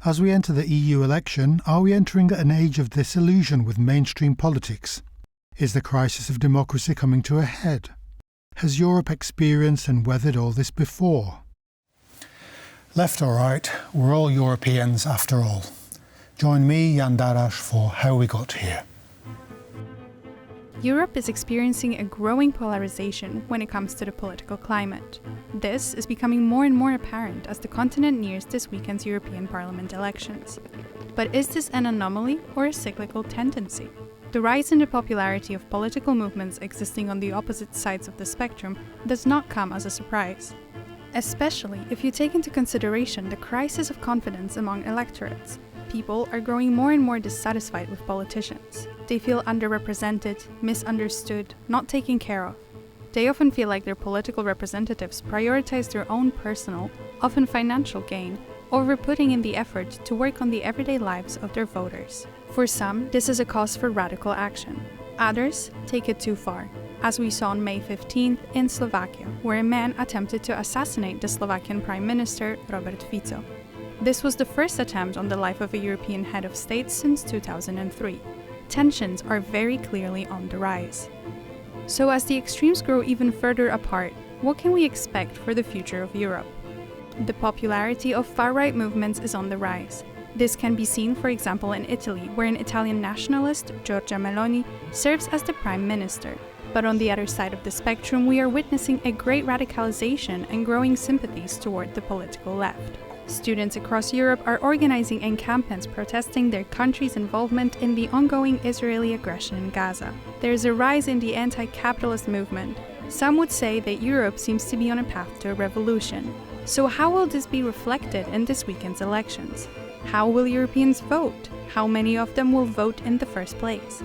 As we enter the EU election, are we entering an age of disillusion with mainstream politics? Is the crisis of democracy coming to a head? Has Europe experienced and weathered all this before? Left or right, we're all Europeans after all. Join me, Jan Darasz, for How We Got Here. Europe is experiencing a growing polarization when it comes to the political climate. This is becoming more and more apparent as the continent nears this weekend's European Parliament elections. But is this an anomaly or a cyclical tendency? The rise in the popularity of political movements existing on the opposite sides of the spectrum does not come as a surprise, especially if you take into consideration the crisis of confidence among electorates. People are growing more and more dissatisfied with politicians. They feel underrepresented, misunderstood, not taken care of. They often feel like their political representatives prioritize their own personal, often financial gain, over putting in the effort to work on the everyday lives of their voters. For some, this is a cause for radical action. Others take it too far, as we saw on May 15th in Slovakia, where a man attempted to assassinate the Slovakian Prime Minister Robert Fico. This was the first attempt on the life of a European head of state since 2003. Tensions are very clearly on the rise. So as the extremes grow even further apart, what can we expect for the future of Europe? The popularity of far-right movements is on the rise. This can be seen, for example, in Italy, where an Italian nationalist, Giorgia Meloni, serves as the prime minister. But on the other side of the spectrum, we are witnessing a great radicalization and growing sympathies toward the political left. Students across Europe are organizing encampments protesting their country's involvement in the ongoing Israeli aggression in Gaza. There is a rise in the anti-capitalist movement. Some would say that Europe seems to be on a path to a revolution. So how will this be reflected in this weekend's elections? How will Europeans vote? How many of them will vote in the first place?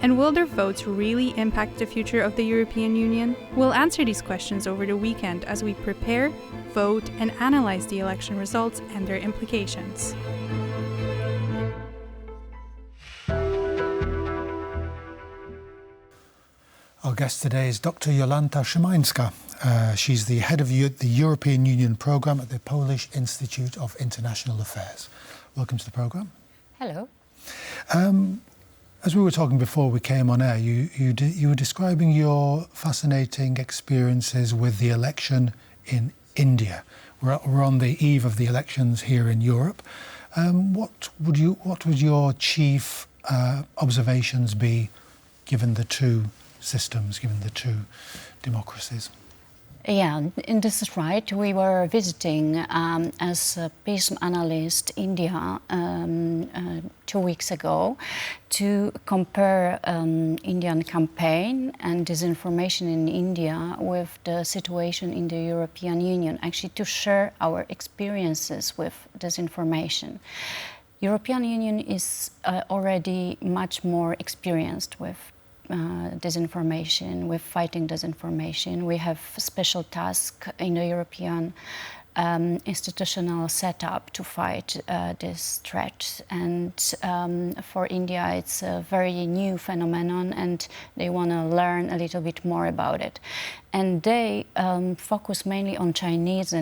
And will their votes really impact the future of the European Union? We'll answer these questions over the weekend as we prepare, vote, and analyze the election results and their implications. Our guest today is Dr. Jolanta Szymańska. She's the head of the European Union programme at the Polish Institute of International Affairs. Welcome to the programme. Hello. As we were talking before we came on air, you were describing your fascinating experiences with the election in India. We're on the eve of the elections here in Europe. What would your chief observations be, given the two systems, given the two democracies? Yeah, and this is right. We were visiting as a peace analyst India 2 weeks ago to compare Indian campaign and disinformation in India with the situation in the European Union, actually to share our experiences with disinformation. European Union is already much more experienced with disinformation, with fighting disinformation. We have a special task in the European institutional setup to fight this threat. And for India, it's a very new phenomenon, and they want to learn a little bit more about it. And they focus mainly on Chinese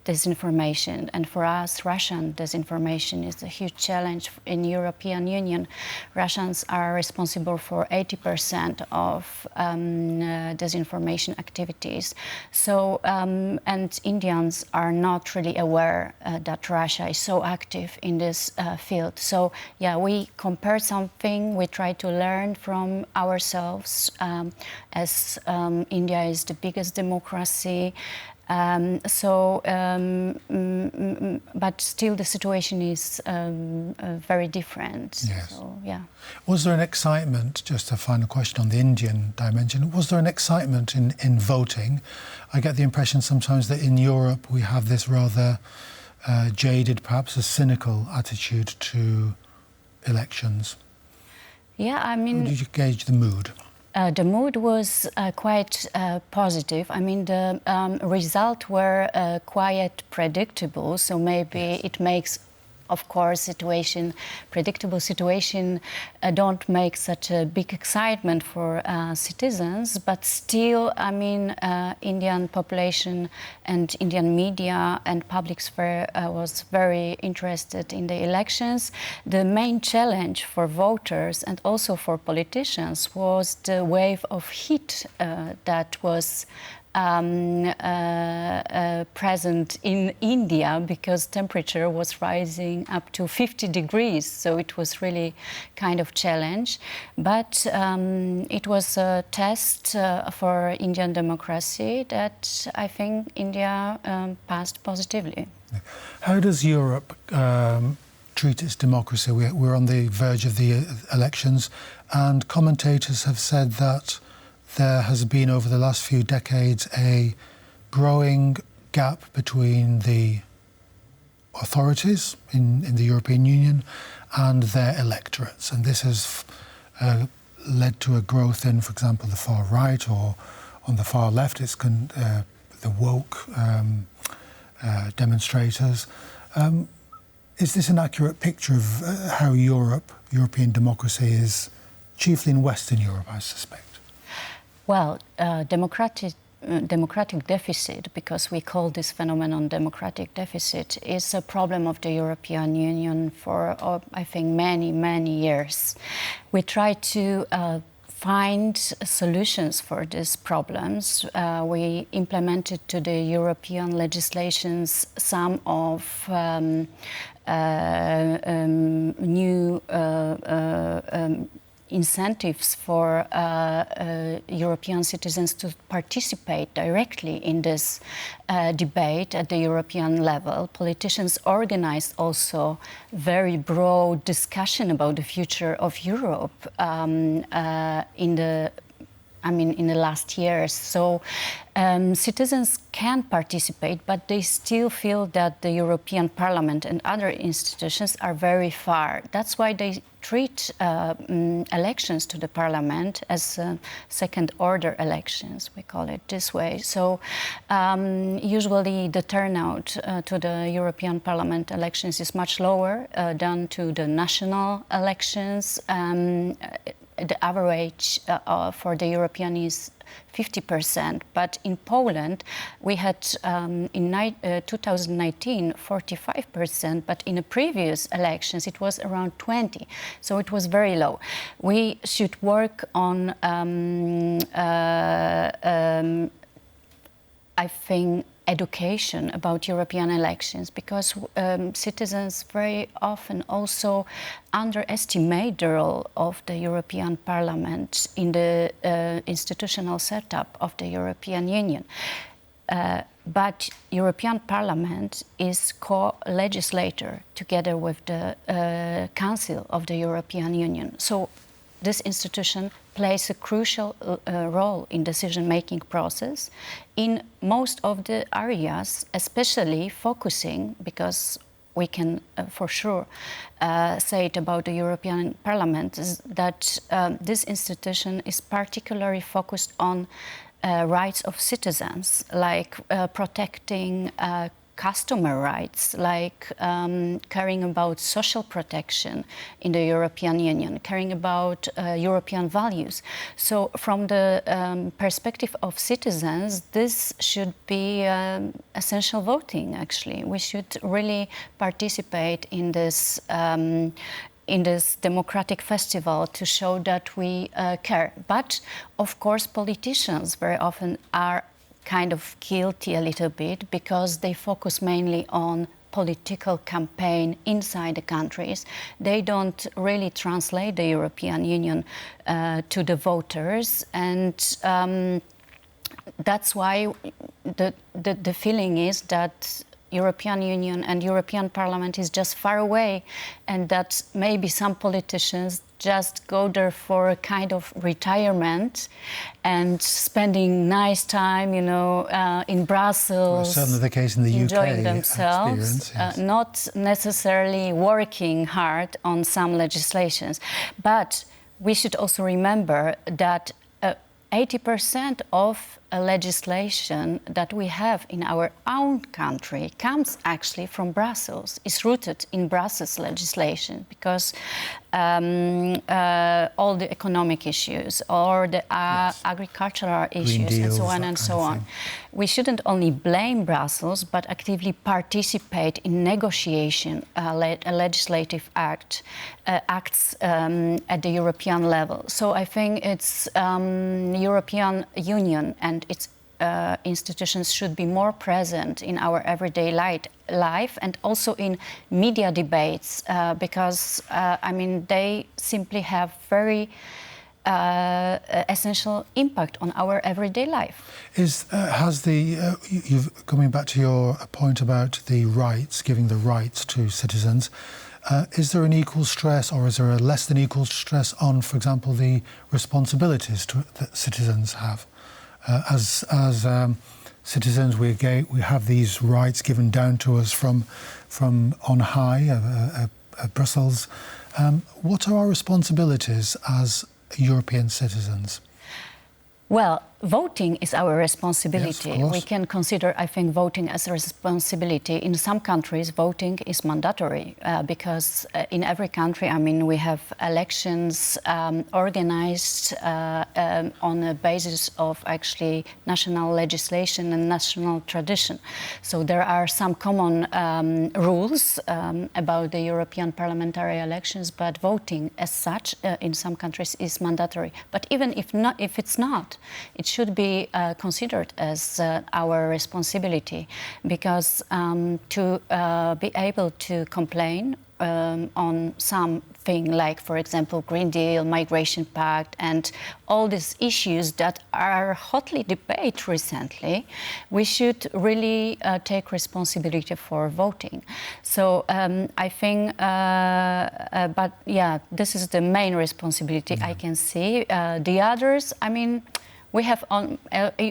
disinformation. And for us, Russian disinformation is a huge challenge in the European Union. Russians are responsible for 80% of disinformation activities. So, and Indians are not really aware that Russia is so active in this field. So, yeah, we compare something, we try to learn from ourselves as India is the biggest democracy, but still the situation is very different. Yes. So, yeah. Was there an excitement, just a final question on the Indian dimension, was there an excitement in voting? I get the impression sometimes that in Europe we have this rather jaded, perhaps a cynical attitude to elections. Yeah, I mean... How did you gauge the mood? The mood was quite positive. I mean, the results were quite predictable, so maybe it makes of course, predictable situation don't make such a big excitement for citizens, but still, I mean, Indian population and Indian media and public sphere was very interested in the elections. The main challenge for voters and also for politicians was the wave of heat that was present in India, because temperature was rising up to 50 degrees. So it was really kind of challenge. But it was a test for Indian democracy that I think India passed positively. How does Europe treat its democracy? We're on the verge of the elections, and commentators have said that there has been, over the last few decades, a growing gap between the authorities in the European Union and their electorates. And this has led to a growth in, for example, the far right, or on the far left, it's the woke demonstrators. Is this an accurate picture of how European democracy is, chiefly in Western Europe, I suspect? Well, democratic deficit, because we call this phenomenon democratic deficit, is a problem of the European Union for, I think, many, many years. We try to find solutions for these problems. We implemented to the European legislations some of new incentives for European citizens to participate directly in this debate at the European level. Politicians organized also very broad discussion about the future of Europe in the last years. So citizens can participate, but they still feel that the European Parliament and other institutions are very far. That's why they treat elections to the Parliament as second-order elections, we call it this way. So usually the turnout to the European Parliament elections is much lower than to the national elections. The average for the European is 50%, but in Poland we had in 2019 45%, but in the previous elections it was around 20%, so it was very low. We should work on, I think, education about European elections, because citizens very often also underestimate the role of the European Parliament in the institutional setup of the European Union. But European Parliament is co-legislator together with the Council of the European Union. So this institution plays a crucial role in decision-making process in most of the areas, especially focusing, because we can for sure say it about the European Parliament, is that this institution is particularly focused on rights of citizens, like protecting customer rights, like caring about social protection in the European Union, caring about European values. So from the perspective of citizens, this should be essential voting, actually. We should really participate in this democratic festival to show that we care. But, of course, politicians very often are kind of guilty a little bit, because they focus mainly on political campaign inside the countries. They don't really translate the European Union to the voters, and that's why the feeling is that European Union and European Parliament is just far away, and that maybe some politicians just go there for a kind of retirement and spending nice time, you know, in Brussels. Well, certainly the case in the enjoying UK themselves, yes. Not necessarily working hard on some legislations. But we should also remember that 80% of legislation that we have in our own country comes actually from Brussels, is rooted in Brussels legislation, because all the economic issues or the agricultural issues and so on and so on. We shouldn't only blame Brussels, but actively participate in negotiation legislative acts at the European level. So I think it's European Union and its institutions should be more present in our everyday life and also in media debates, because I mean they simply have very essential impact on our everyday life. Coming back to your point about the rights, giving the rights to citizens, is there an equal stress, or is there a less than equal stress on, for example, the responsibilities that citizens have? As citizens, we have these rights given down to us from on high, Brussels. What are our responsibilities as European citizens? Well, voting is our responsibility. Yes, of course. We can consider, I think, voting as a responsibility. In some countries, voting is mandatory because in every country, I mean, we have elections organized on a basis of actually national legislation and national tradition. So there are some common rules about the European parliamentary elections, but voting as such in some countries is mandatory. But even if it's not, it should be considered as our responsibility, because to be able to complain on something like, for example, Green Deal, Migration Pact, and all these issues that are hotly debated recently, we should really take responsibility for voting. So I think, but yeah, this is the main responsibility I can see. The others, I mean, we have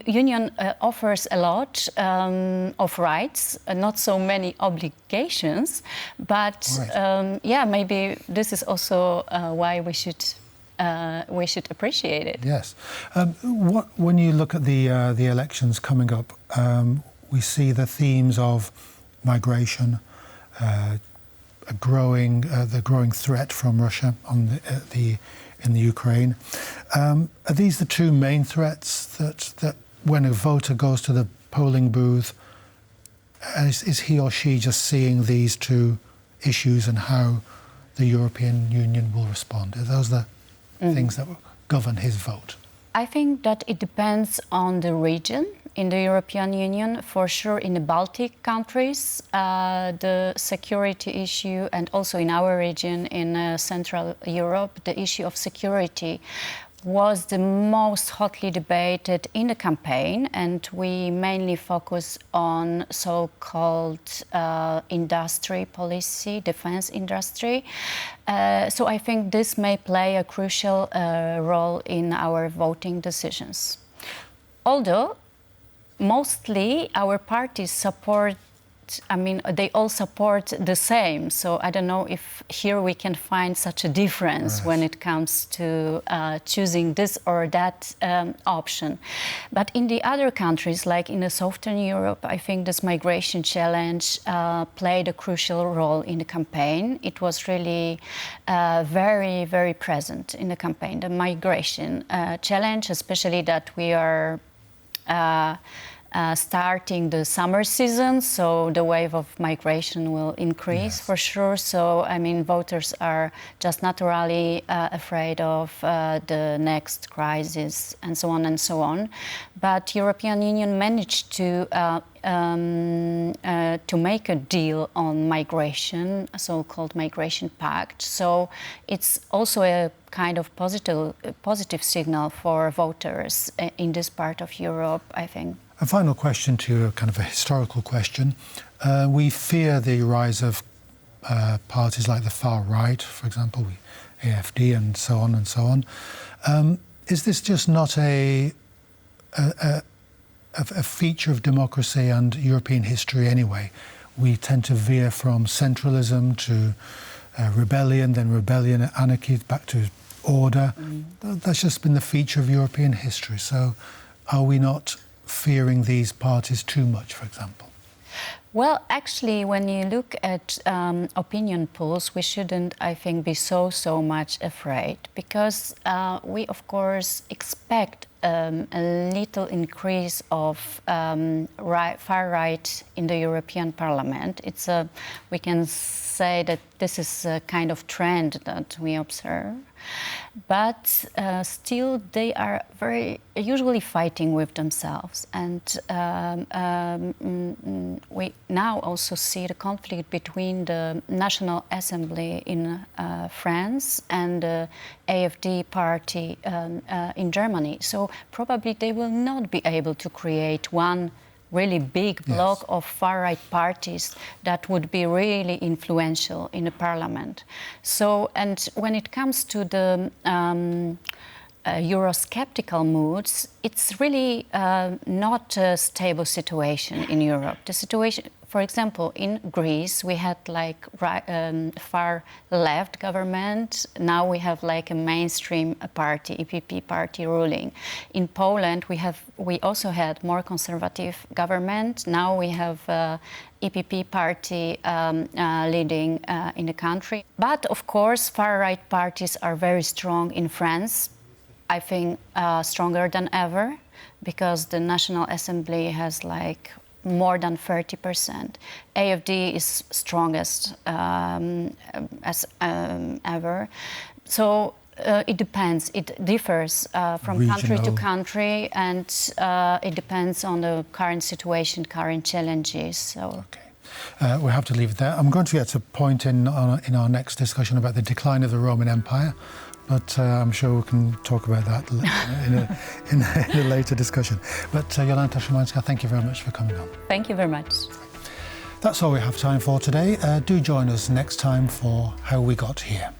Union offers a lot of rights, not so many obligations, but yeah, maybe this is also why we should appreciate it. Yes. When you look at the elections coming up, we see the themes of migration, the growing threat from Russia in the Ukraine. Are these the two main threats that when a voter goes to the polling booth, is he or she just seeing these two issues and how the European Union will respond? Are those the things that will govern his vote? I think that it depends on the region. In the European Union, for sure, in the Baltic countries, the security issue, and also in our region, in Central Europe, the issue of security was the most hotly debated in the campaign, and we mainly focus on so-called industry policy, defense industry. So I think this may play a crucial role in our voting decisions. Although mostly our parties support, I mean, they all support the same. So I don't know if here we can find such a difference when it comes to choosing this or that option. But in the other countries, like in the Southern Europe, I think this migration challenge played a crucial role in the campaign. It was really very, very present in the campaign, the migration challenge, especially that we are starting the summer season, so the wave of migration will increase for sure. So, I mean, voters are just naturally afraid of the next crisis and so on and so on. But European Union managed to make a deal on migration, a so-called Migration Pact. So it's also a kind of positive signal for voters in this part of Europe, I think. A final question to you, kind of a historical question. We fear the rise of parties like the far right, for example, AfD and so on and so on. Is this just not a feature of democracy and European history anyway? We tend to veer from centralism to rebellion, anarchy, back to order. That's just been the feature of European history. So are we not fearing these parties too much, for example? Well, actually, when you look at opinion polls, we shouldn't, I think, be so much afraid, because we, of course, expect a little increase of far right in the European Parliament. We can say that this is a kind of trend that we observe. But still, they are very usually fighting with themselves, and we now also see the conflict between the National Assembly in France and the AfD party in Germany. So probably they will not be able to create one really big bloc of far-right parties that would be really influential in the parliament. So, and when it comes to the Eurosceptical moods, it's really not a stable situation in Europe. The situation, for example, in Greece, we had like far left government. Now we have like a mainstream party, EPP party ruling. In Poland, we also had more conservative government. Now we have EPP party leading in the country. But of course, far-right parties are very strong in France. I think stronger than ever, because the National Assembly has like more than 30%. AfD is strongest as ever. So it depends. It differs from country to country, and it depends on the current situation, current challenges. So. Okay. We have to leave it there. I'm going to get to a point in our next discussion about the decline of the Roman Empire, but I'm sure we can talk about that in a later discussion. But Jolanta Szymańska, thank you very much for coming on. Thank you very much. That's all we have time for today. Do join us next time for How We Got Here.